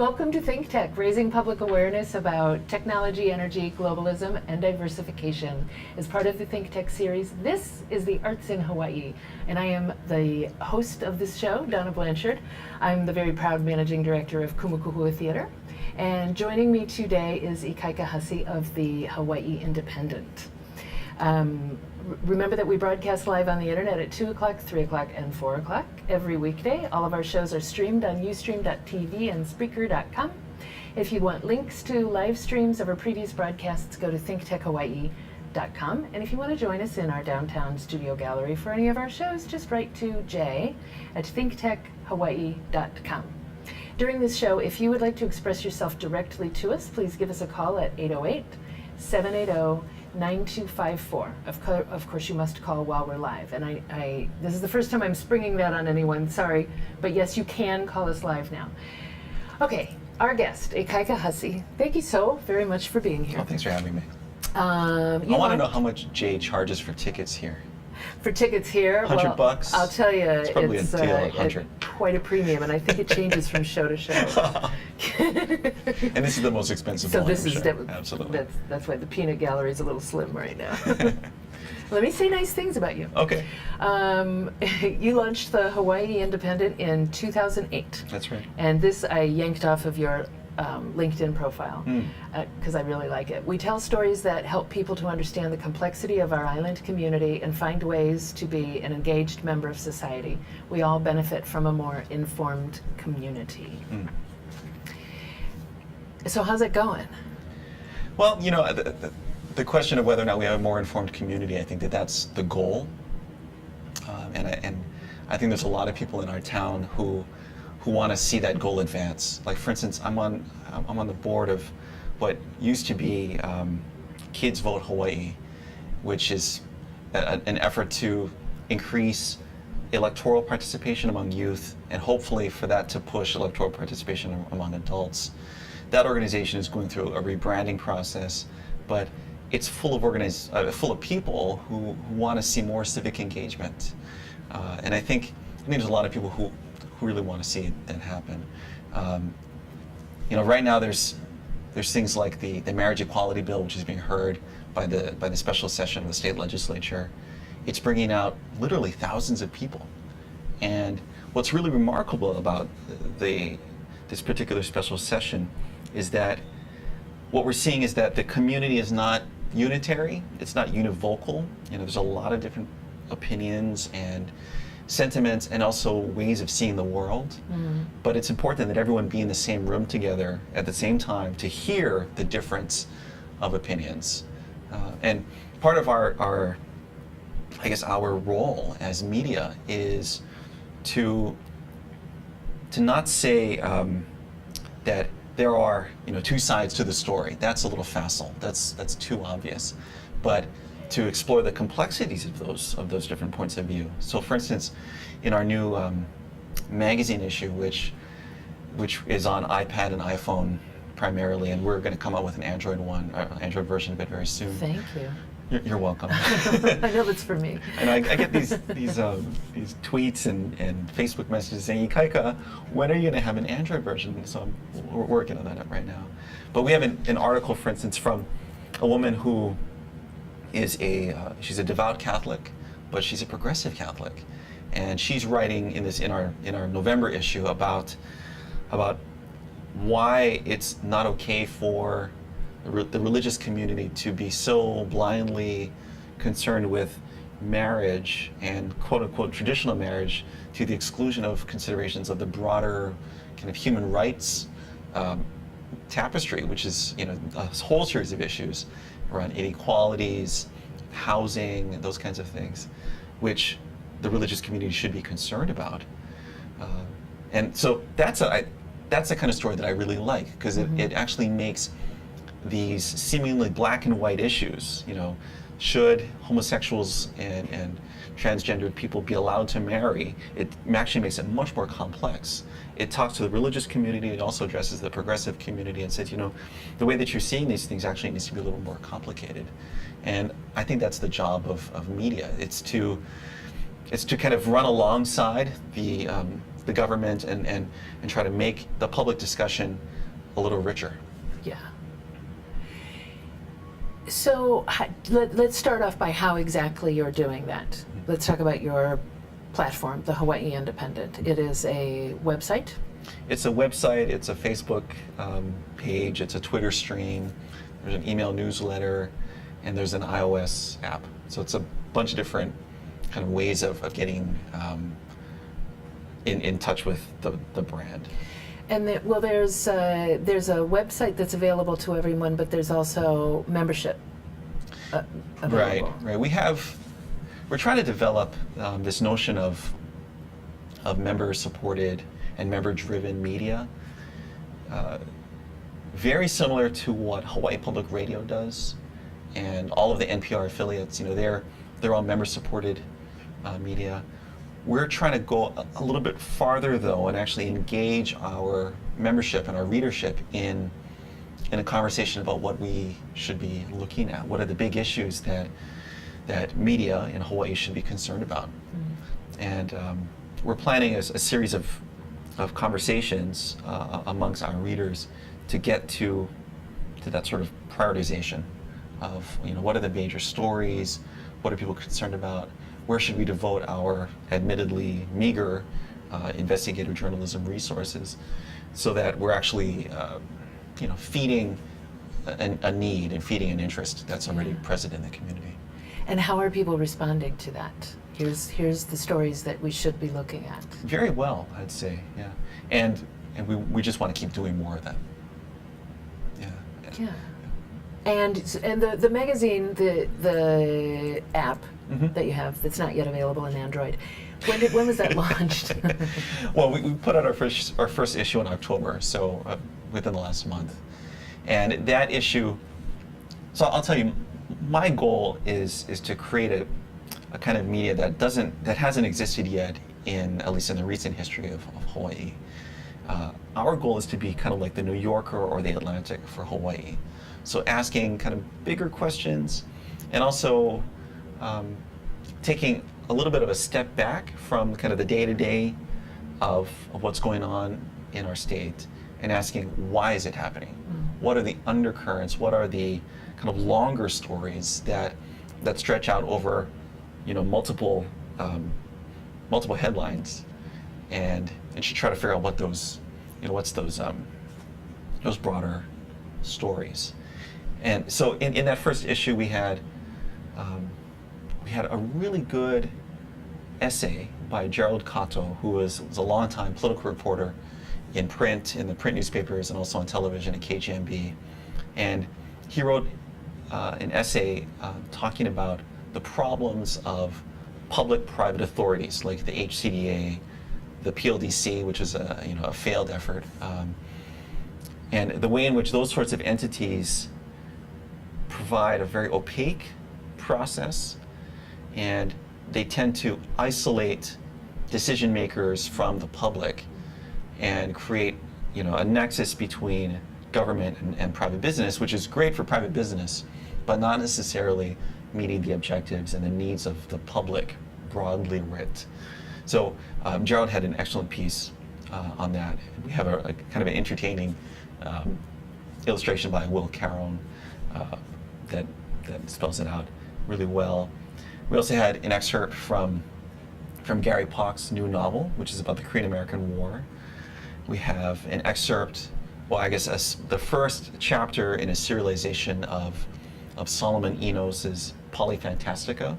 Welcome to ThinkTech, raising public awareness about technology, energy, globalism, and diversification. As part of the ThinkTech series, this is the Arts in Hawaii, and I am the host of this show, Donna Blanchard. I'm the very proud managing director of Kumukuhua Theater, and joining me today is Ikaika Hussey of the Hawaii Independent. Remember that we broadcast live on the internet at 2 o'clock, 3 o'clock, and 4 o'clock every weekday. All of our shows are streamed on ustream.tv and Spreaker.com. If you want links to live streams of our previous broadcasts, go to thinktechhawaii.com. And if you want to join us in our downtown studio gallery for any of our shows, just write to Jay at thinktechhawaii.com. During this show, if you would like to express yourself directly to us, please give us a call at 808-780-9254. Of course, you must call while we're live. And this is the first time I'm springing that on anyone, sorry. But yes, you can call us live now. Okay, our guest, Ikaika Hussey. Thank you so very much for being here. Oh, thanks for having me. I want to know how much Jay charges for tickets here. For tickets here, $100. I'll tell you, it's probably a deal, 100. Quite a premium, and I think it changes from show to show. And this is the most expensive one. So this is absolutely. That's why the peanut gallery is a little slim right now. Let me say nice things about you. Okay. You launched the Hawaii Independent in 2008. That's right. And this I yanked off of your LinkedIn profile because I really like it. We tell stories that help people to understand the complexity of our island community and find ways to be an engaged member of society. We all benefit from a more informed community. So how's it going? Well, you know, the question of whether or not we have a more informed community, I think that's the goal. And I think there's a lot of people in our town who want to see that goal advance. Like, for instance, I'm on the board of what used to be Kids Vote Hawaii, which is an effort to increase electoral participation among youth, and hopefully for that to push electoral participation among adults. That organization is going through a rebranding process, but it's full of people who want to see more civic engagement, and I think there's a lot of people who really want to see that happen. You know, right now there's things like the marriage equality bill, which is being heard by the special session of the state legislature. It's bringing out literally thousands of people, and what's really remarkable about this particular special session is that what we're seeing is that the community is not unitary, it's not univocal. You know, there's a lot of different opinions and sentiments and also ways of seeing the world, but it's important that everyone be in the same room together at the same time to hear the difference of opinions. And part of our I guess our role as media is to not say that there are, you know, two sides to the story. That's a little facile. That's too obvious. But to explore the complexities of those different points of view. So, for instance, in our new magazine issue, which is on iPad and iPhone primarily, and we're going to come out with an Android version of it very soon. Thank you. You're welcome. I know that's for me. And I get these tweets and Facebook messages saying, Ikaika, when are you going to have an Android version? So we're working on that right now. But we have an article, for instance, from a woman who is she's a devout Catholic, but she's a progressive Catholic, and she's writing in our November issue about why it's not okay for the religious community to be so blindly concerned with marriage and quote-unquote traditional marriage to the exclusion of considerations of the broader kind of human rights tapestry, which is, you know, a whole series of issues around inequalities, housing, those kinds of things, which the religious community should be concerned about. And so that's the kind of story that I really like, because it actually makes these seemingly black and white issues, you know, should homosexuals and transgendered people be allowed to marry, it actually makes it much more complex. It talks to the religious community, it also addresses the progressive community and says, you know, the way that you're seeing these things actually needs to be a little more complicated. And I think that's the job of media. It's to kind of run alongside the the government and try to make the public discussion a little richer. Yeah. So let's start off by how exactly you're doing that. Let's talk about your platform, the Hawaii Independent. It is a website? It's a website, it's a Facebook page, it's a Twitter stream, there's an email newsletter, and there's an iOS app. So it's a bunch of different kind of ways of getting in touch with the brand. And there's a website that's available to everyone, but there's also membership available. Right. We're trying to develop this notion of member-supported and member-driven media, very similar to what Hawaii Public Radio does, and all of the NPR affiliates. They're all member-supported media. We're trying to go a little bit farther, though, and actually engage our membership and our readership in a conversation about what we should be looking at. What are the big issues that media in Hawaii should be concerned about? Mm-hmm. And we're planning a series of conversations amongst our readers to get to that sort of prioritization of what are the major stories, what are people concerned about, where should we devote our admittedly meager investigative journalism resources, so that we're actually feeding a need and feeding an interest that's already present in the community. And how are people responding to that? Here's the stories that we should be looking at. Very well, I'd say, yeah. And we just want to keep doing more of that. Yeah. And the magazine, the app mm-hmm. that you have that's not yet available in Android, when was that launched? Well, we put out our first issue in October, so within the last month. And that issue, so I'll tell you, my goal is to create a kind of media that hasn't existed yet at least in the recent history of Hawaii. Our goal is to be kind of like the New Yorker or the Atlantic for Hawaii. So asking kind of bigger questions, and also taking a little bit of a step back from kind of the day-to-day of what's going on in our state, and asking, why is it happening? Mm-hmm. What are the undercurrents? What are the kind of longer stories that stretch out over multiple headlines, and should try to figure out what those those broader stories. And so in that first issue we had a really good essay by Gerald Kato, who was a longtime political reporter in the print newspapers, and also on television at KGMB. And he wrote an essay talking about the problems of public-private authorities like the HCDA, the PLDC, which is a failed effort, and the way in which those sorts of entities provide a very opaque process, and they tend to isolate decision makers from the public and create a nexus between government and private business, which is great for private business, but not necessarily meeting the objectives and the needs of the public broadly writ. So Gerald had an excellent piece on that. We have a kind of an entertaining illustration by Will Carone that spells it out really well. We also had an excerpt from Gary Pak's new novel, which is about the Korean-American War. We have an excerpt, the first chapter in a serialization of Solomon Enos's Polyfantastica,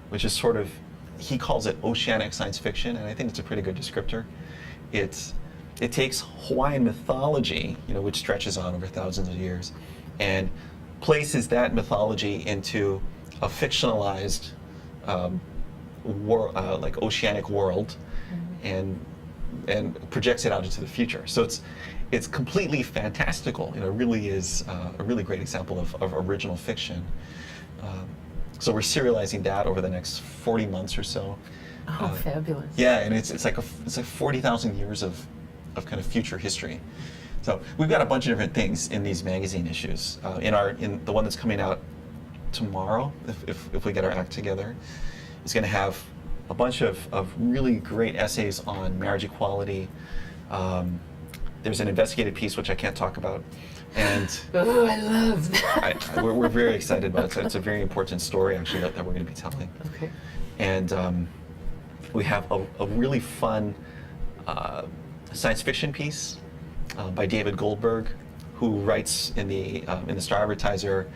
which is sort of, he calls it oceanic science fiction, and I think it's a pretty good descriptor. It takes Hawaiian mythology, which stretches on over thousands of years, and places that mythology into a fictionalized like oceanic world, mm-hmm. and projects it out into the future. So it's completely fantastical. It really is a really great example of original fiction. So we're serializing that over the next 40 months or so. Oh, fabulous! Yeah, and it's like 40,000 years of kind of future history. So we've got a bunch of different things in these magazine issues. In the one that's coming out tomorrow, if we get our act together, is going to have a bunch of really great essays on marriage equality. There's an investigative piece which I can't talk about, and Oh, I love that. we're very excited about it. So it's a very important story, actually, that we're going to be telling. Okay. And we have a really fun science fiction piece by David Goldberg, who writes in the Star Advertiser.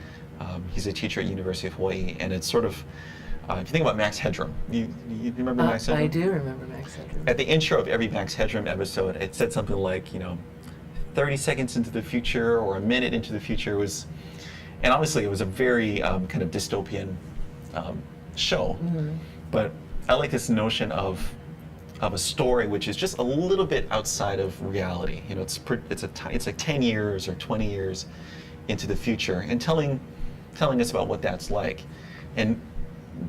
He's a teacher at University of Hawaii, and it's sort of, if you think about Max Headroom, you remember Max Headroom? I do remember Max Headroom. At the intro of every Max Headroom episode, it said something like, 30 seconds into the future or a minute into the future was, and obviously it was a very kind of dystopian show. Mm-hmm. But I like this notion of a story which is just a little bit outside of reality. It's like 10 years or 20 years into the future, and telling us about what that's like. And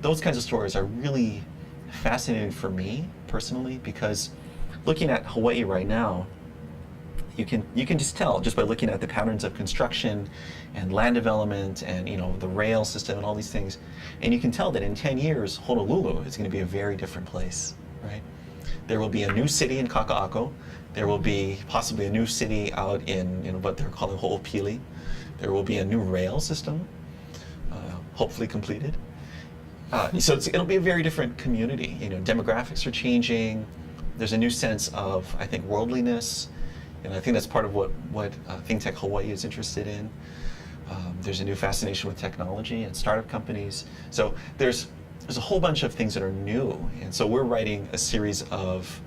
those kinds of stories are really fascinating for me personally, because looking at Hawaii right now, you can just tell just by looking at the patterns of construction and land development and the rail system and all these things, and you can tell that in 10 years Honolulu is going to be a very different place, right? There will be a new city in Kaka'ako. There will be possibly a new city out in what they're calling Ho'opili. There will be a new rail system, hopefully completed. So it'll be a very different community. Demographics are changing. There's a new sense of, I think, worldliness, and I think that's part of what ThinkTech Hawaii is interested in. There's a new fascination with technology and startup companies. So there's a whole bunch of things that are new, and so we're writing a series of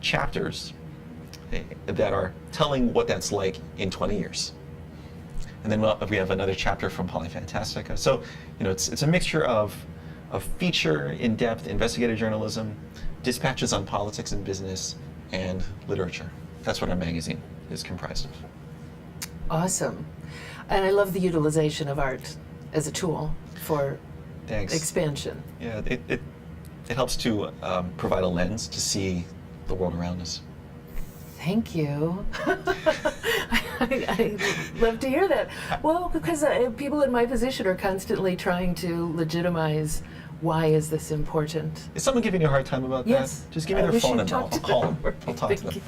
chapters that are telling what that's like in 20 years. And then we have another chapter from Polyfantastica. So, it's a mixture of feature, in-depth investigative journalism, dispatches on politics and business, and literature. That's what our magazine is comprised of. Awesome. And I love the utilization of art as a tool for Thanks. expansion. Yeah, it helps to provide a lens to see the world around us. Thank you. I love to hear that. Well, because people in my position are constantly trying to legitimize, why is this important? Is someone giving you a hard time about Yes. that? Just give me their phone and I'll call them. I'll talk to them.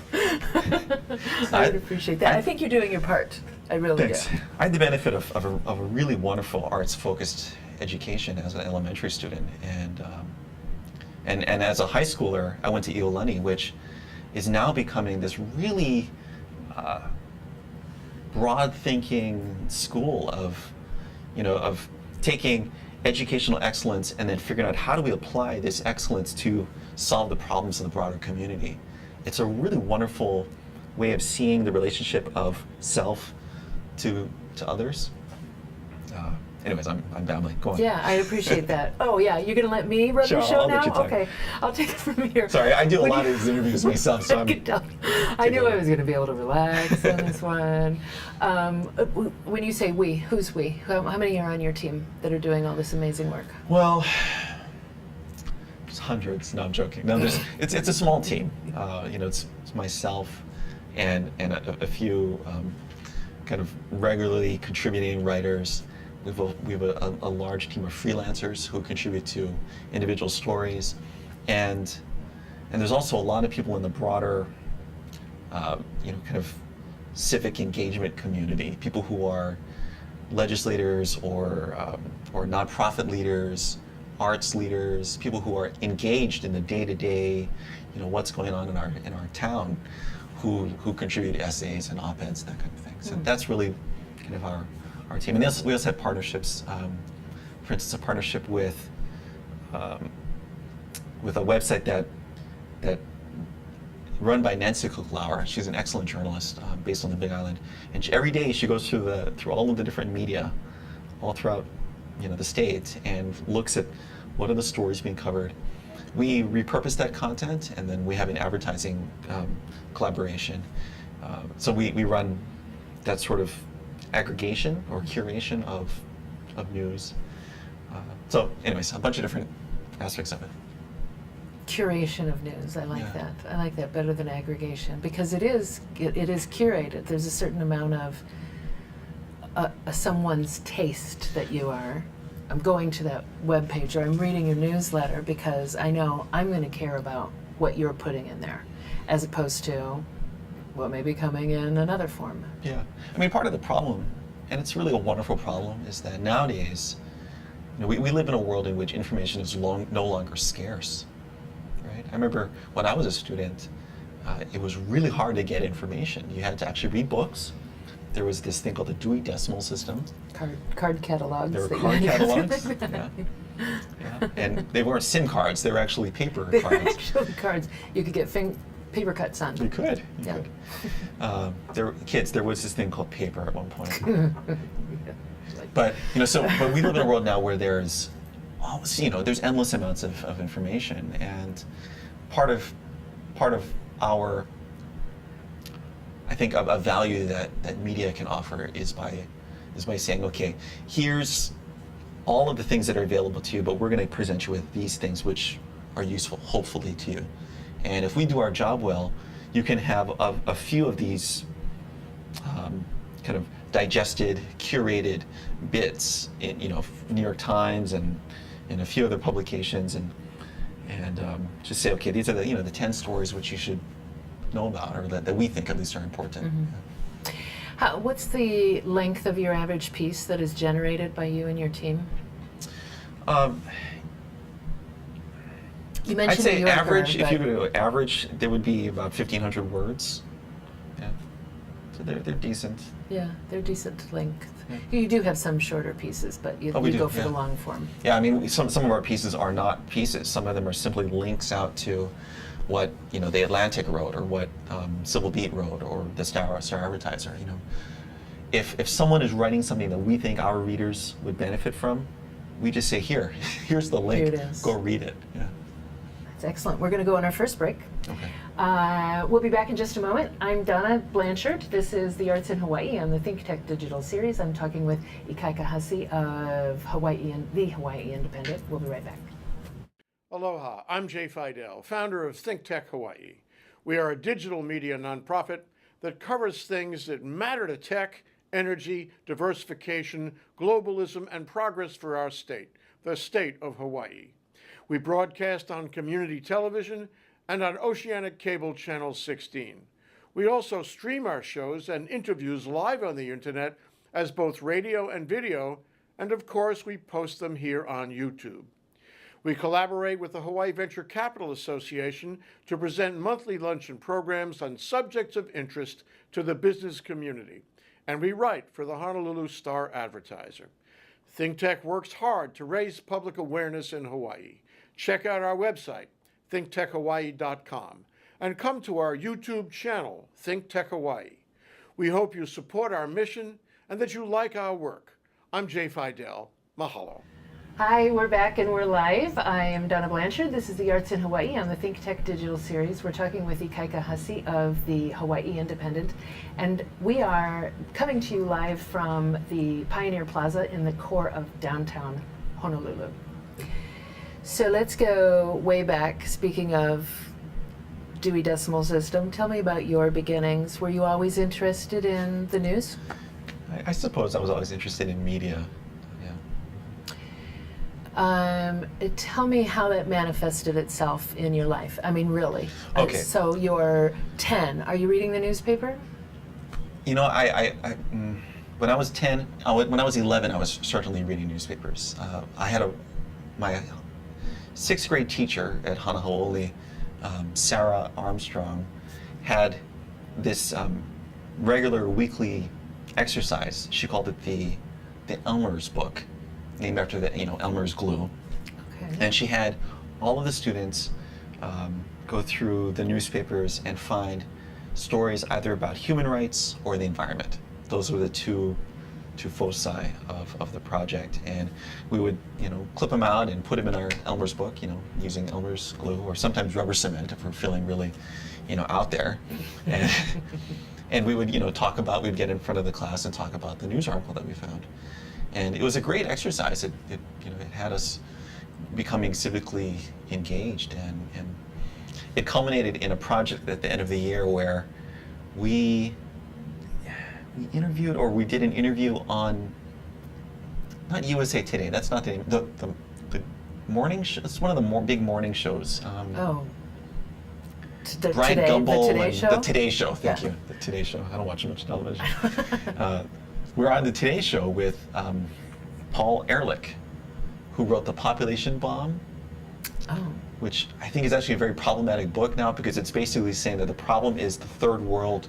I would appreciate that. I think you're doing your part. I really Thanks. do. I had the benefit of a really wonderful arts-focused education as an elementary student, and as a high schooler, I went to Iolani, which is now becoming this really broad-thinking school of taking educational excellence and then figuring out how do we apply this excellence to solve the problems of the broader community. It's a really wonderful way of seeing the relationship of self to others. Anyways, I'm babbling. Go on. Yeah, I appreciate that. Oh yeah, you're gonna let me run Sure, the show I'll now? let you talk. Okay, I'll take it from here. Sorry, I do a When lot you- of these interviews myself, so I could tell. I knew I was going to be able to relax on this one. When you say we, who's we? How many are on your team that are doing all this amazing work? Well, there's hundreds. No, I'm joking. No, it's a small team. It's myself and a few kind of regularly contributing writers. We have a large team of freelancers who contribute to individual stories, and there's also a lot of people in the broader, kind of civic engagement community. People who are legislators or nonprofit leaders, arts leaders, people who are engaged in the day-to-day, what's going on in our town, who contribute essays and op-eds, that kind of thing. So that's really kind of our team. And we also have partnerships. For instance, a partnership with a website that run by Nancy Kuklauer. She's an excellent journalist based on the Big Island, and every day she goes through all of the different media, all throughout the state, and looks at what are the stories being covered. We repurpose that content, and then we have an advertising collaboration. So we run that sort of aggregation or curation of news. So anyways, a bunch of different aspects of it. Curation of news. I like Yeah. that. I like that better than aggregation, because it is curated. There's a certain amount of someone's taste that you are I'm going to that web page or I'm reading your newsletter because I know I'm going to care about what you're putting in there, as opposed to what may be coming in another form. Yeah. I mean, part of the problem, and it's really a wonderful problem, is that nowadays, we live in a world in which information is no longer scarce, right? I remember when I was a student, it was really hard to get information. You had to actually read books. There was this thing called the Dewey Decimal System. Card catalogs. There were card catalogs. Yeah. Yeah. And they weren't SIM cards, they were actually paper They were cards. actually cards. You could get paper cuts on. You could. Yeah. There was this thing called paper at one point. But but we live in a world now where there's endless amounts of information, and part of our, I think, a value that media can offer is by saying, okay, here's all of the things that are available to you, but we're going to present you with these things which are useful, hopefully, to you. And if we do our job well, you can have a few of these kind of digested, curated bits in New York Times and in a few other publications, and just say, okay, these are the 10 stories which you should know about, or that we think at least are important. Mm-hmm. What's the length of your average piece that is generated by you and your team? You mentioned I'd say New Yorker, average. If you go average, there would be about 1,500 words. Yeah, so they're decent. Yeah, they're decent length. Yeah. You do have some shorter pieces, but you go for the long form. Yeah, I mean, some of our pieces are not pieces. Some of them are simply links out to what the Atlantic wrote, or what Civil Beat wrote, or the Star Advertiser. If someone is writing something that we think our readers would benefit from, we just say, here's the link. Here it is. Go read it. Yeah. That's excellent. We're going to go on our first break. Okay. We'll be back in just a moment. I'm Donna Blanchard. This is The Arts in Hawaii on the ThinkTech Digital Series. I'm talking with Ikaika Hussey of the Hawaii Independent. We'll be right back. Aloha, I'm Jay Fidel, founder of ThinkTech Hawaii. We are a digital media nonprofit that covers things that matter to tech, energy, diversification, globalism, and progress for our state, the state of Hawaii. We broadcast on community television and on Oceanic Cable Channel 16. We also stream our shows and interviews live on the internet as both radio and video, and of course we post them here on YouTube. We collaborate with the Hawaii Venture Capital Association to present monthly luncheon programs on subjects of interest to the business community, and we write for the Honolulu Star Advertiser. ThinkTech works hard to raise public awareness in Hawaii. Check out our website, thinktechhawaii.com, and come to our YouTube channel, ThinkTech Hawaii. We hope you support our mission and that you like our work. I'm Jay Fidel. Mahalo. Hi, we're back and we're live. I am Donna Blanchard. This is The Arts in Hawaii on the ThinkTech Digital Series. We're talking with Ikaika Hussey of the Hawaii Independent, and we are coming to you live from the Pioneer Plaza in the core of downtown Honolulu. So let's go way back. Speaking of Dewey Decimal System, tell me about your beginnings. Were you always interested in the news? I suppose I was always interested in media. Tell me how that manifested itself in your life. I mean, really. Okay. So you're 10. Are you reading the newspaper? When I was 10, when I was 11, I was certainly reading newspapers. I had my 6th grade teacher at Hanaho'oli, Sarah Armstrong, had this regular weekly exercise. She called it the Elmer's book, named after Elmer's glue. Okay. And she had all of the students go through the newspapers and find stories either about human rights or the environment. Those were the two foci of the project, and we would clip them out and put them in our Elmer's book, using Elmer's glue, or sometimes rubber cement if we're feeling really out there. And we would we'd get in front of the class and talk about the news article that we found. And it was a great exercise. It had us becoming civically engaged, and it culminated in a project at the end of the year where we interviewed, or we did an interview on not USA Today. That's not the name. The morning show. It's one of the big morning shows. Oh. Brian Gumbel the Today and Show? the Today Show. Thank Yeah. you. The Today Show. I don't watch much television. We're on the Today Show with Paul Ehrlich, who wrote The Population Bomb, which I think is actually a very problematic book now, because it's basically saying that the problem is the third world,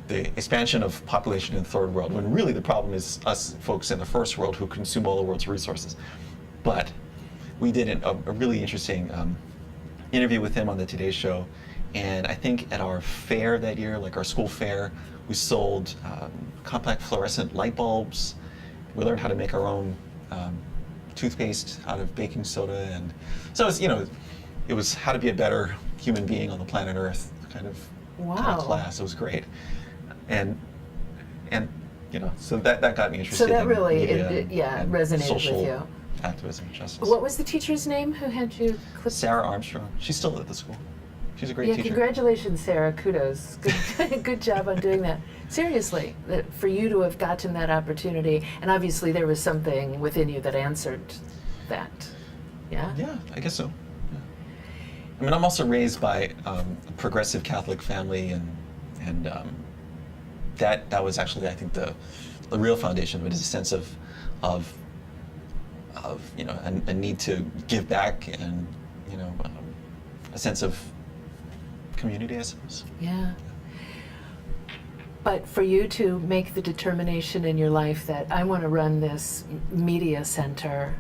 the expansion of population in the third world, when really the problem is us folks in the first world who consume all the world's resources. But we did a really interesting interview with him on the Today Show, and I think at our fair that year, like our school fair, we sold compact fluorescent light bulbs. We learned how to make our own toothpaste out of baking soda, and so it was how to be a better human being on the planet Earth kind of class. It was great, and so that got me interested. So that in really media and resonated social with you. Activism, justice. What was the teacher's name who had you clip? Sarah Armstrong. She's still at the school. She's a great teacher. Congratulations, Sarah. Kudos. Good job on doing that. Seriously, for you to have gotten that opportunity, and obviously there was something within you that answered that. Yeah? Yeah, I guess so. Yeah. I mean, I'm also raised by a progressive Catholic family, and that was actually, I think, the real foundation of it, is a sense of a need to give back, and a sense of community, I suppose. Yeah. But for you to make the determination in your life that I want to run this media center,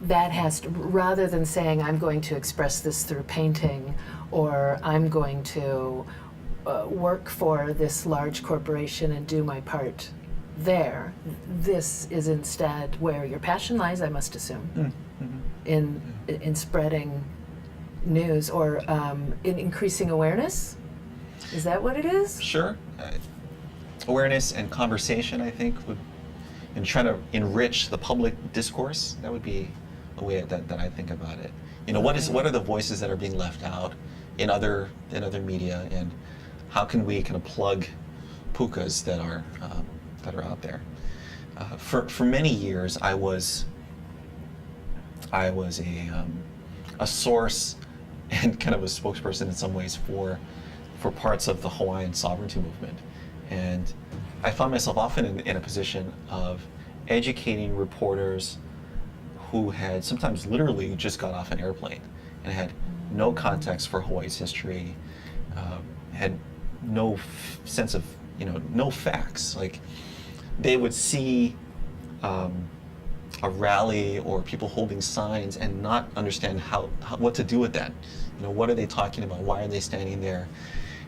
that has to, rather than saying I'm going to express this through painting, or I'm going to work for this large corporation and do my part there, this is instead where your passion lies, I must assume, in spreading news, or in increasing awareness. Is that what it is? Sure. Awareness and conversation, I think, and trying to enrich the public discourse. That would be a way that I think about it. What are the voices that are being left out in other media, and how can we kind of plug pukas that are out there? For many years, I was a source and kind of a spokesperson in some ways for parts of the Hawaiian sovereignty movement. And I found myself often in a position of educating reporters who had sometimes literally just got off an airplane and had no context for Hawaii's history, had no sense of, no facts. Like, they would see a rally or people holding signs and not understand what to do with that. What are they talking about? Why are they standing there?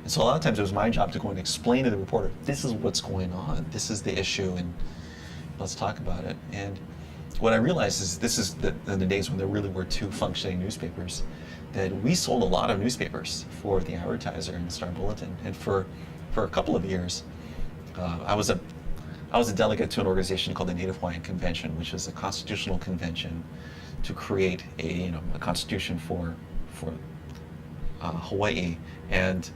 And so a lot of times it was my job to go and explain to the reporter, this is what's going on, this is the issue, and let's talk about it. And what I realized is this is in the days when there really were two functioning newspapers, that we sold a lot of newspapers for the Advertiser and the Star Bulletin. And for a couple of years, I was a delegate to an organization called the Native Hawaiian Convention, which is a constitutional convention to create a constitution for Hawaii. And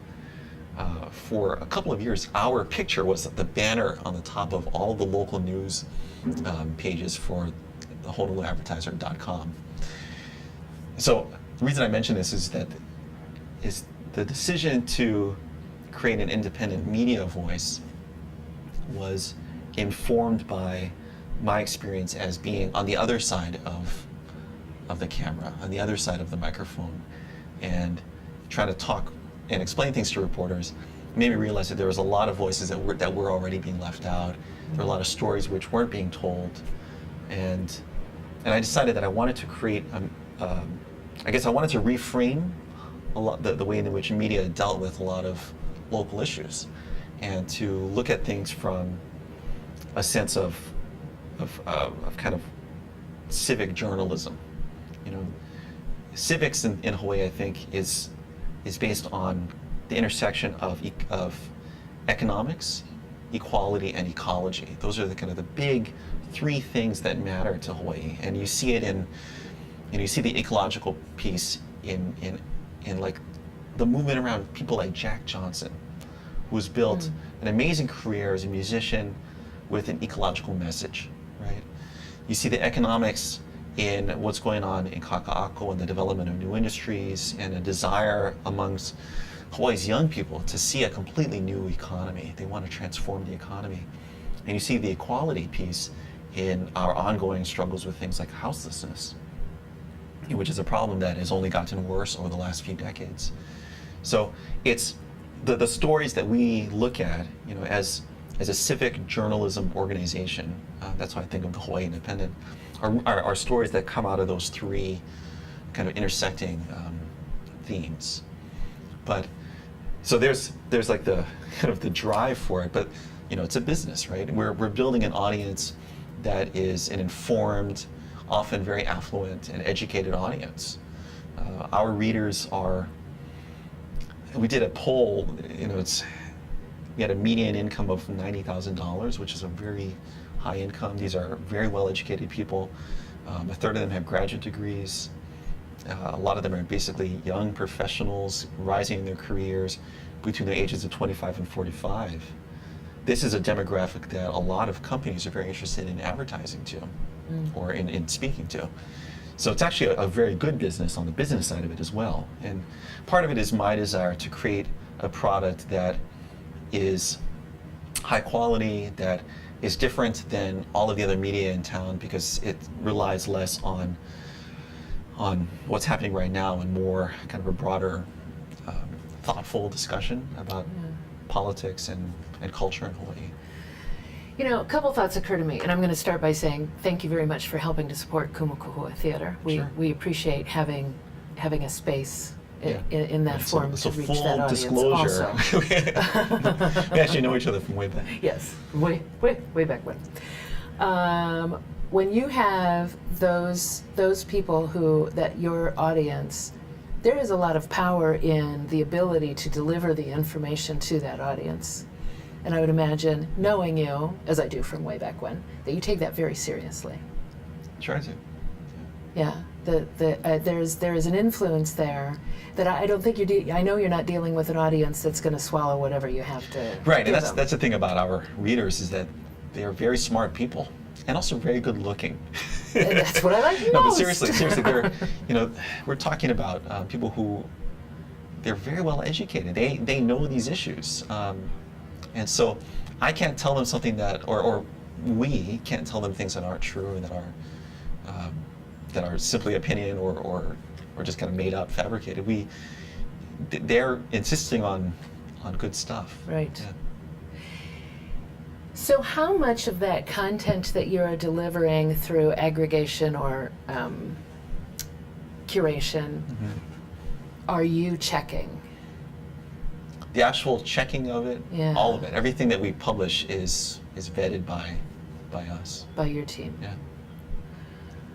for a couple of years, our picture was the banner on the top of all the local news pages for the HonoluluAdvertiser.com. So the reason I mention this is the decision to create an independent media voice was informed by my experience as being on the other side of the camera, on the other side of the microphone, and trying to talk and explain things to reporters made me realize that there was a lot of voices that were already being left out. There were a lot of stories which weren't being told, and I decided that I wanted to create I wanted to reframe a lot the way in which media dealt with a lot of local issues, and to look at things from a sense of kind of civic journalism. Civics in Hawaii, I think, is based on the intersection of economics, equality, and ecology. Those are the big three things that matter to Hawaii, and you see it you see the ecological piece in like the movement around people like Jack Johnson, who's built an amazing career as a musician with an ecological message, right? You see the economics in what's going on in Kaka'ako and the development of new industries and a desire amongst Hawaii's young people to see a completely new economy. They want to transform the economy. And you see the equality piece in our ongoing struggles with things like houselessness, which is a problem that has only gotten worse over the last few decades. So it's the stories that we look at, as a civic journalism organization, that's how I think of the Hawaii Independent, are stories that come out of those three kind of intersecting themes. But so there's like the kind of the drive for it, but it's a business, right? We're building an audience that is an informed, often very affluent and educated audience. Our readers are. We did a poll. We had a median income of $90,000, which is a very high income. These are very well-educated people. A third of them have graduate degrees. A lot of them are basically young professionals rising in their careers between the ages of 25 and 45. This is a demographic that a lot of companies are very interested in advertising to, or in speaking to. So it's actually a very good business on the business side of it as well. And part of it is my desire to create a product that is high quality, that is different than all of the other media in town, because it relies less on what's happening right now and more kind of a broader, thoughtful discussion about politics and culture in Hawaii. A couple thoughts occur to me, and I'm going to start by saying thank you very much for helping to support Kumukuhua Theater. We appreciate having a space in that form to reach that audience. Disclosure. Also. We actually know each other from way back. Yes, way back when. When you have those people that your audience, there is a lot of power in the ability to deliver the information to that audience. And I would imagine, knowing you, as I do from way back when, that you take that very seriously. Try to. Yeah, there is an influence there that I don't think I know you're not dealing with an audience that's going to swallow whatever you have to. Right, and them. that's the thing about our readers, is that they are very smart people and also very good looking. And that's what I like most. No, but seriously, they're we're talking about people who they're very well educated. They know these issues. And so I can't tell them something or we can't tell them things that aren't true and that are simply opinion or just kind of made up, fabricated. They're insisting on good stuff. Right. Yeah. So how much of that content that you're delivering through aggregation or curation are you checking? The actual checking of it, Yeah. all of it, everything that we publish is vetted by us. By your team. Yeah.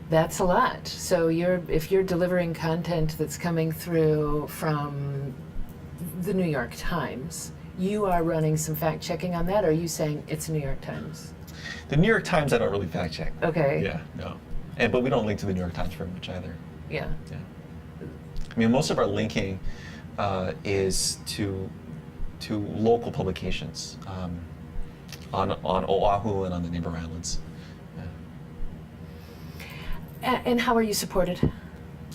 That's a lot. So if you're delivering content that's coming through from the New York Times, you are running some fact checking on that, or are you saying it's New York Times? The New York Times I don't really fact check. Okay. Yeah, no. But we don't link to the New York Times very much either. Yeah. Yeah. I mean, most of our linking is to local publications on Oahu and on the neighbor islands. Yeah. And how are you supported?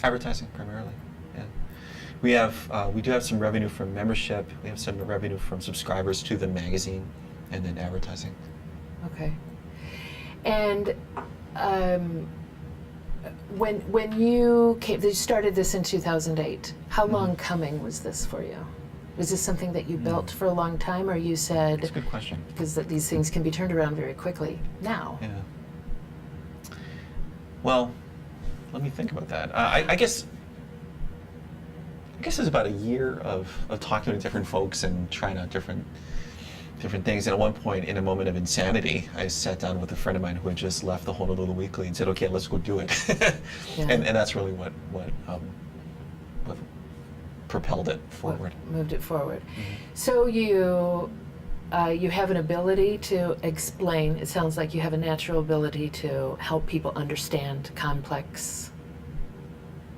Advertising primarily. Yeah. We do have some revenue from membership. We have some revenue from subscribers to the magazine, and then advertising. Okay. And when you started this in 2008, how long coming was this for you? Was this something that you built for a long time, or you said? That's a good question. Because these things can be turned around very quickly now. Yeah. Well, let me think about that. I guess it was about a year of talking to different folks and trying out different things. And at one point, in a moment of insanity, I sat down with a friend of mine who had just left the Honolulu Weekly and said, "Okay, let's go do it." Yeah. And that's really what propelled it forward. What moved it forward. So you have an ability to explain. It sounds like you have a natural ability to help people understand complex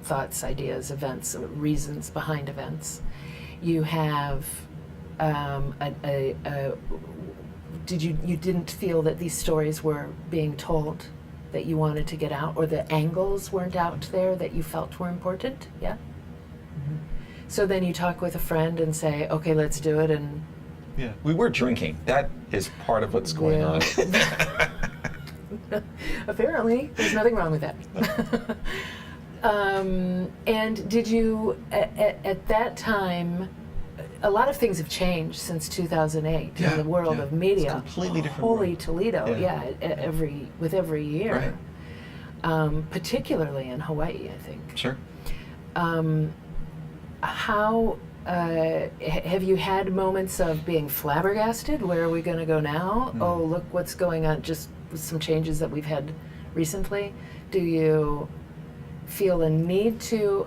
thoughts, ideas, events, reasons behind events. You have you didn't feel that these stories were being told that you wanted to get out, or the angles weren't out there that you felt were important? Yeah? So then you talk with a friend and say, okay, let's do it, and... Yeah, we were drinking. That is part of what's going on. Apparently, there's nothing wrong with that. And did you, at that time, a lot of things have changed since 2008 in the world of media. It's completely different Holy world. Toledo, with every year. Right. Particularly in Hawaii, I think. Sure. How have you had moments of being flabbergasted? Where are we going to go now? Oh, look what's going on, just with some changes that we've had recently. Do you feel a need to,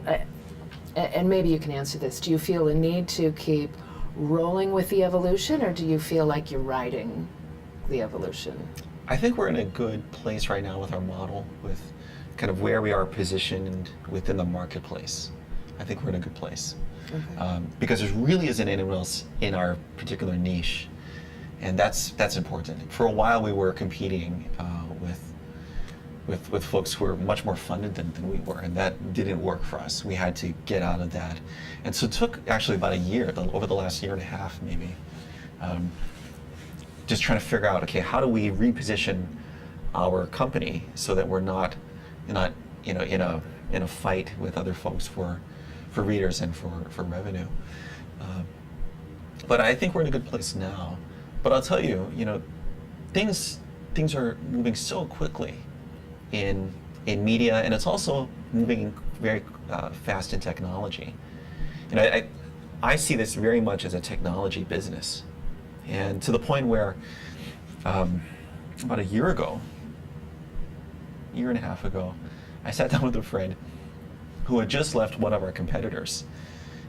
and maybe you can answer this, do you feel a need to keep rolling with the evolution, or do you feel like you're riding the evolution? I think we're in a good place right now with our model, with kind of where we are positioned within the marketplace. I think we're in a good place. Okay. Because there really isn't anyone else in our particular niche, and that's important. For a while we were competing with folks who were much more funded than we were, and that didn't work for us. We had to get out of that. And so it took actually about a year, over the last year and a half maybe, just trying to figure out, okay, how do we reposition our company so that we're not in a fight with other folks for readers and for revenue. But I think we're in a good place now. But I'll tell you, things are moving so quickly in media, and it's also moving very fast in technology. And I see this very much as a technology business, and to the point where about a year and a half ago, I sat down with a friend who had just left one of our competitors,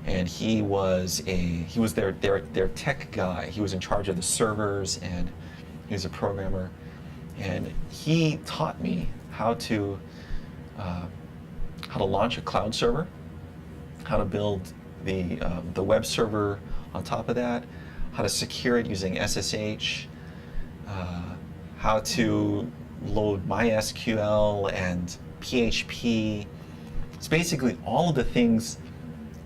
and he was their tech guy. He was in charge of the servers, and he was a programmer, and he taught me how to launch a cloud server, how to build the web server on top of that, how to secure it using SSH, how to load MySQL and PHP. It's basically all of the things,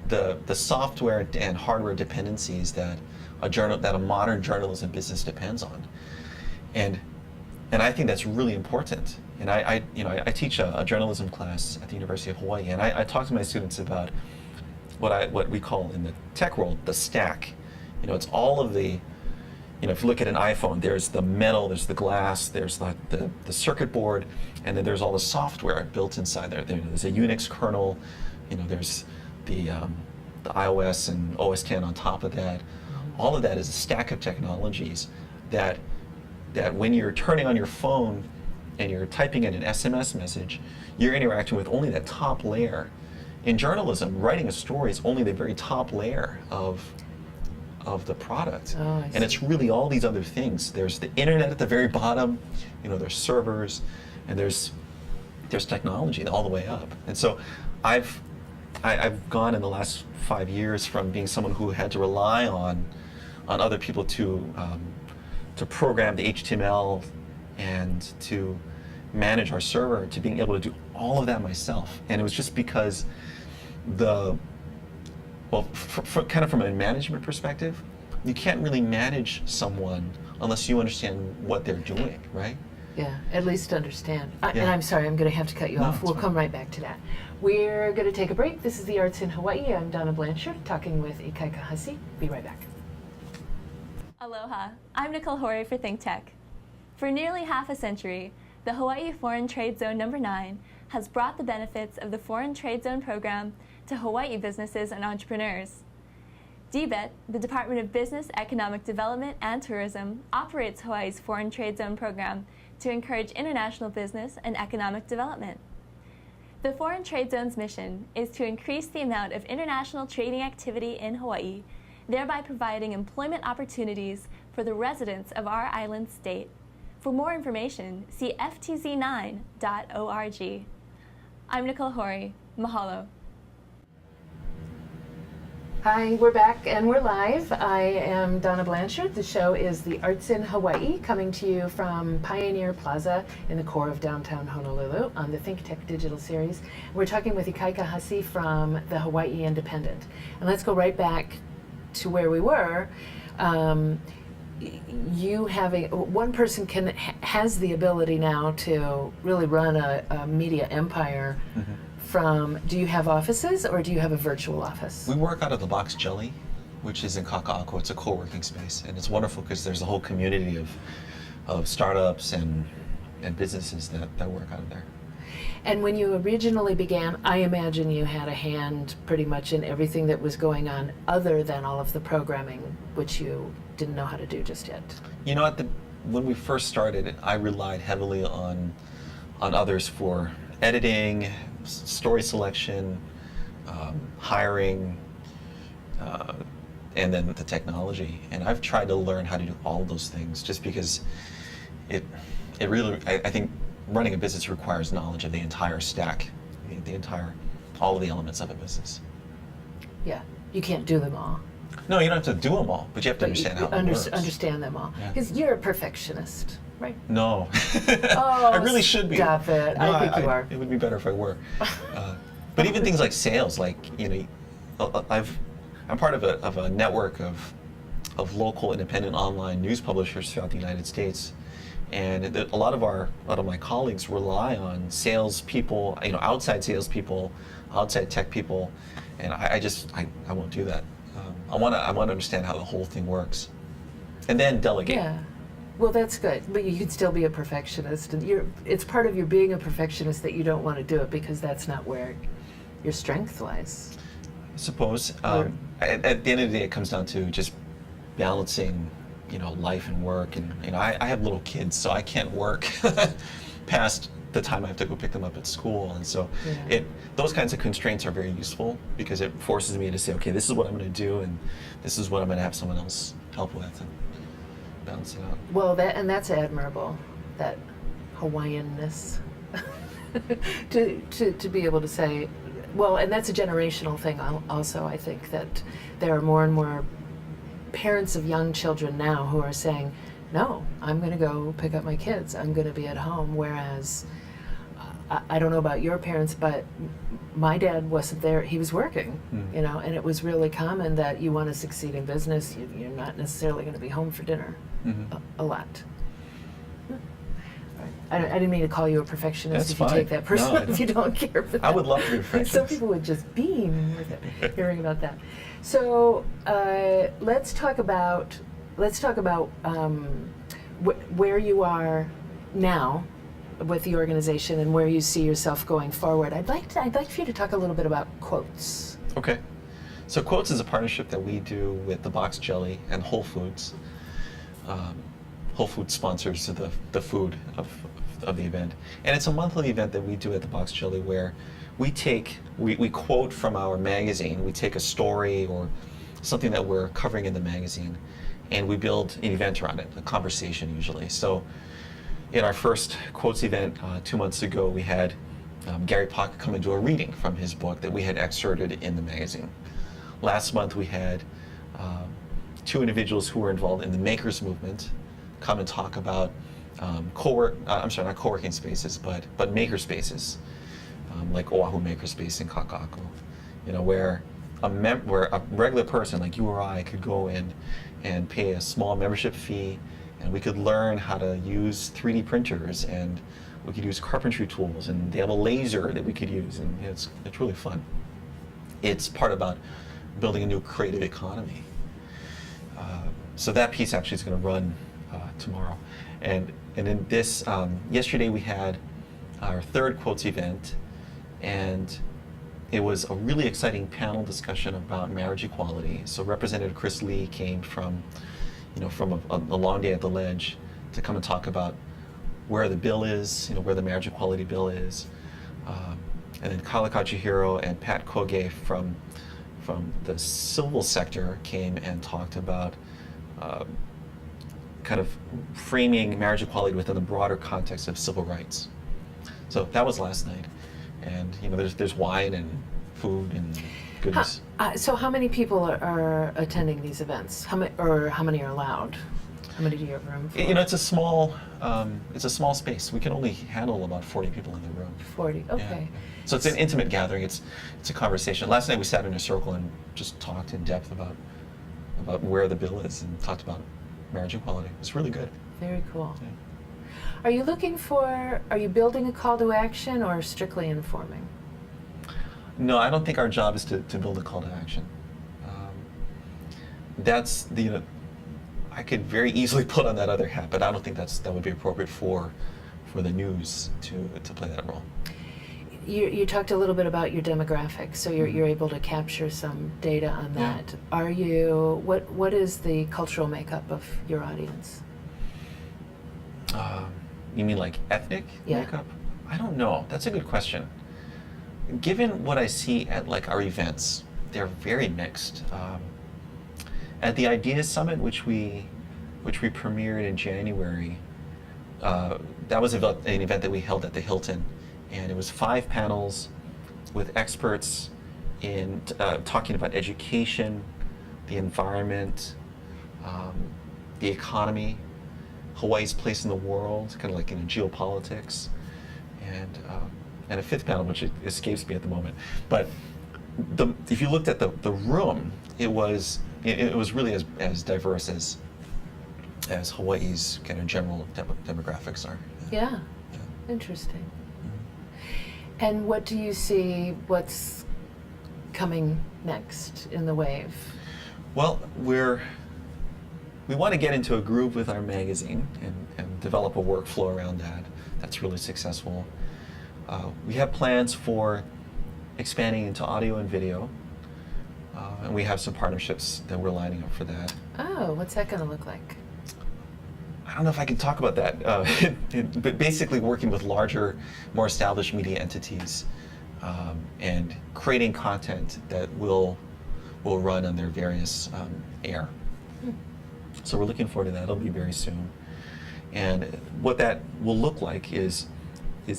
the software and hardware dependencies that a modern journalism business depends on, and I think that's really important. And I teach a journalism class at the University of Hawaii, and I talk to my students about what we call in the tech world the stack. It's all of the, if you look at an iPhone, there's the metal, there's the glass, there's the circuit board, and then there's all the software built inside there. There's a Unix kernel, there's the iOS and OS X on top of that. All of that is a stack of technologies that when you're turning on your phone and you're typing in an SMS message, you're interacting with only that top layer. In journalism, writing a story is only the very top layer of the product. Oh, and it's really all these other things. There's the internet at the very bottom, there's servers, and there's technology all the way up. And so I've gone in the last 5 years from being someone who had to rely on other people to program the HTML and to manage our server, to being able to do all of that myself. And it was just because kind of from a management perspective, you can't really manage someone unless you understand what they're doing, right? Yeah, at least understand. And I'm sorry, I'm going to have to cut you off. We'll come right back to that. We're going to take a break. This is The Arts in Hawaii. I'm Donna Blanchard, talking with Ikaika Hussey. Be right back. Aloha, I'm Nicole Horry for ThinkTech. For nearly half a century, the Hawaii Foreign Trade Zone No. 9 has brought the benefits of the Foreign Trade Zone program to Hawaii businesses and entrepreneurs. DBET, the Department of Business, Economic Development and Tourism, operates Hawaii's Foreign Trade Zone program to encourage international business and economic development. The Foreign Trade Zone's mission is to increase the amount of international trading activity in Hawaii, thereby providing employment opportunities for the residents of our island state. For more information, see ftz9.org. I'm Nicole Horry. Mahalo. Hi, we're back and we're live. I am Donna Blanchard. The show is The Arts in Hawaii, coming to you from Pioneer Plaza in the core of downtown Honolulu on the ThinkTech digital series. We're talking with Ikaika Hussey from the Hawaii Independent. And let's go right back to where we were. You have one person has the ability now to really run a media empire. Do you have offices or do you have a virtual office? We work out of the Box Jelly, which is in Kaka'ako. It's a co-working space, and it's wonderful because there's a whole community of startups and businesses that work out of there. And when you originally began, I imagine you had a hand pretty much in everything that was going on other than all of the programming, which you didn't know how to do just yet. You know, when we first started, I relied heavily on others for editing, story selection, hiring, and then the technology. And I've tried to learn how to do all those things just because it really, I think running a business requires knowledge of the entire stack, all of the elements of a business. Yeah, you can't do them all. No, you don't have to do them all, but you have to understand how it works. Understand them all. Yeah. Because you're a perfectionist, right? No. Oh, I really should be. Stop it. No, I think you are. It would be better if I were. But even things like sales, like, I'm part of a network of local independent online news publishers throughout the United States. And a lot of my colleagues rely on salespeople, outside salespeople, outside tech people, and I won't do that. I want to understand how the whole thing works, and then delegate. Yeah, well, that's good. But you could still be a perfectionist, and it's part of your being a perfectionist that you don't want to do it because that's not where your strength lies. I suppose. At the end of the day, it comes down to just balancing, life and work, and I have little kids, so I can't work past the time I have to go pick them up at school, and so those kinds of constraints are very useful because it forces me to say, okay, this is what I'm going to do, and this is what I'm going to have someone else help with, and balance it out. Well, that's admirable, that Hawaiianness, to be able to say, well, and that's a generational thing also. I think that there are more and more parents of young children now who are saying, no, I'm going to go pick up my kids. I'm going to be at home. Whereas, I don't know about your parents, but my dad wasn't there. He was working, and it was really common that you want to succeed in business, you're not necessarily going to be home for dinner a lot. I didn't mean to call you a perfectionist. That's if you fine. take that personally, No, if you don't care for that. I would love to be a perfectionist. Some people would just beam with it, hearing about that. So let's talk about where you are now with the organization and where you see yourself going forward. I'd like for you to talk a little bit about Quotes. Okay. So Quotes is a partnership that we do with the Box Jelly and Whole Foods. Whole Foods sponsors the food of the event. And it's a monthly event that we do at the Box Jelly where we quote from our magazine. We take a story or something that we're covering in the magazine, and we build an event around it, a conversation usually. So in our first Quotes event 2 months ago, we had Gary Pock come and do a reading from his book that we had excerpted in the magazine. Last month we had 2 individuals who were involved in the Makers Movement come and talk about not co-working spaces, but maker spaces, like Oahu Makerspace in Kaka'ako, where a regular person like you or I could go in and pay a small membership fee, and we could learn how to use 3D printers, and we could use carpentry tools, and they have a laser that we could use, and it's really fun. It's part about building a new creative economy. So that piece actually is going to run tomorrow. And in this, yesterday we had our third Quotes event, and it was a really exciting panel discussion about marriage equality. So Representative Chris Lee came from a long day at the Ledge to come and talk about where the bill is, where the marriage equality bill is. And then Kala Kachihiro and Pat Koge from the civil sector came and talked about kind of framing marriage equality within the broader context of civil rights. So that was last night, and there's wine and food and goodness. So how many people are attending these events? How many are allowed? How many do you have room for? You know, it's a small space. We can only handle about 40 people in the room. 40, okay. Yeah. So it's an intimate gathering. It's a conversation. Last night we sat in a circle and just talked in depth about where the bill is and talked about marriage equality. It's really good. Very cool. Yeah. Are you building a call to action or strictly informing? No, I don't think our job is to build a call to action. That's the, I could very easily put on that other hat, but I don't think that would be appropriate for the news to play that role. You talked a little bit about your demographics, so you're able to capture some data on that. Yeah. What is the cultural makeup of your audience? You mean like ethnic makeup? I don't know. That's a good question. Given what I see at like our events, they're very mixed. At the Ideas Summit, which we premiered in January, that was an event that we held at the Hilton, and it was 5 panels with experts in talking about education, the environment, the economy, Hawaii's place in the world, kind of like in geopolitics, and a 5th panel, which escapes me at the moment. But if you looked at the room, it was really as diverse as Hawaii's kind of general demographics are. Yeah. Interesting. Mm-hmm. And what do you see? What's coming next in the wave? Well, we want to get into a groove with our magazine and develop a workflow around that. That's really successful. We have plans for expanding into audio and video, and we have some partnerships that we're lining up for that. Oh, what's that going to look like? I don't know if I can talk about that, but basically working with larger, more established media entities and creating content that will run on their various air. So we're looking forward to that. It'll be very soon. And what that will look like is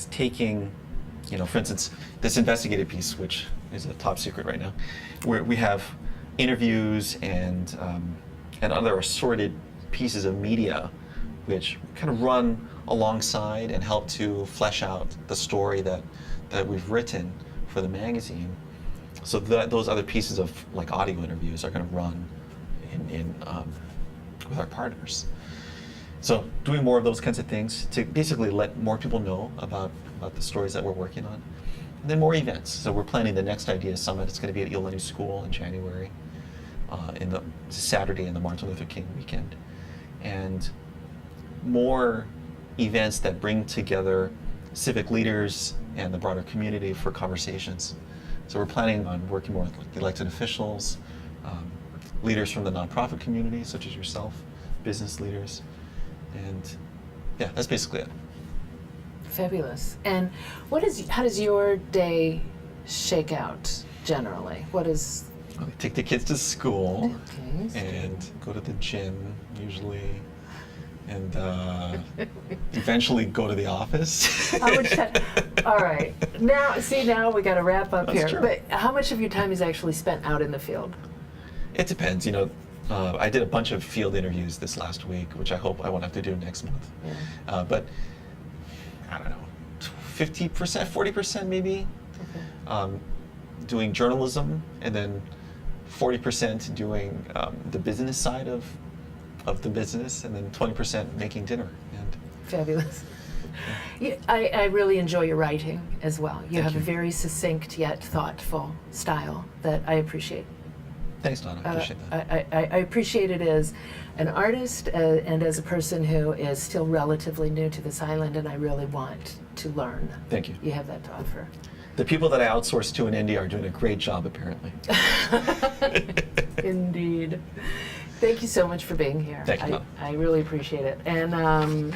taking, for instance, this investigative piece, which is a top secret right now, where we have interviews and other assorted pieces of media which kind of run alongside and help to flesh out the story that we've written for the magazine. So those other pieces of like audio interviews are going to run in with our partners. So doing more of those kinds of things to basically let more people know about the stories that we're working on. And then more events. So we're planning the next Ideas Summit. It's going to be at Iolani School in January, Saturday in the Martin Luther King weekend. And more events that bring together civic leaders and the broader community for conversations. So we're planning on working more with elected officials, leaders from the nonprofit community, such as yourself, business leaders, and yeah, that's basically it. Fabulous. And how does your day shake out generally? I take the kids to school Okay. and go to the gym usually, and eventually go to the office. All right. Now we got to wrap up That's here. true. But how much of your time is actually spent out in the field? It depends. I did a bunch of field interviews this last week, which I hope I won't have to do next month. Yeah. But I don't know, 50%, 40% maybe, Okay. doing journalism, and then 40% doing the business side of the business, and then 20% making dinner. And Fabulous. Yeah, I really enjoy your writing as well. You have you. a very succinct yet thoughtful style that I appreciate. Thanks, Donna. I appreciate that. I appreciate it as an artist and as a person who is still relatively new to this island, and I really want to learn. Thank you. You have that to offer. The people that I outsourced to in India are doing a great job, apparently. Indeed. Thank you so much for being here. Thank you. I really appreciate it. And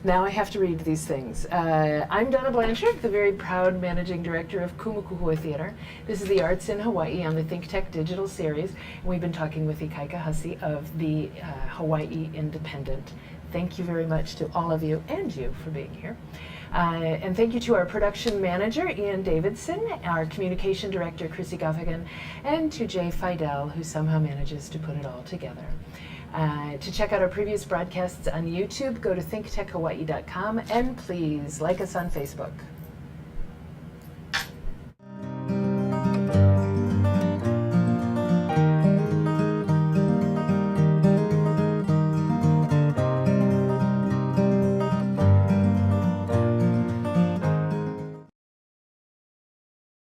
now I have to read these things. I'm Donna Blanchard, the very proud managing director of Kumukuhua Theater. This is the Arts in Hawaii on the ThinkTech digital series. And we've been talking with Ikaika Hussey of the Hawaii Independent. Thank you very much to all of you and you for being here. And thank you to our production manager, Ian Davidson, our communication director, Chrissy Guffigan, and to Jay Fidel, who somehow manages to put it all together. To check out our previous broadcasts on YouTube, go to thinktechhawaii.com, and please like us on Facebook.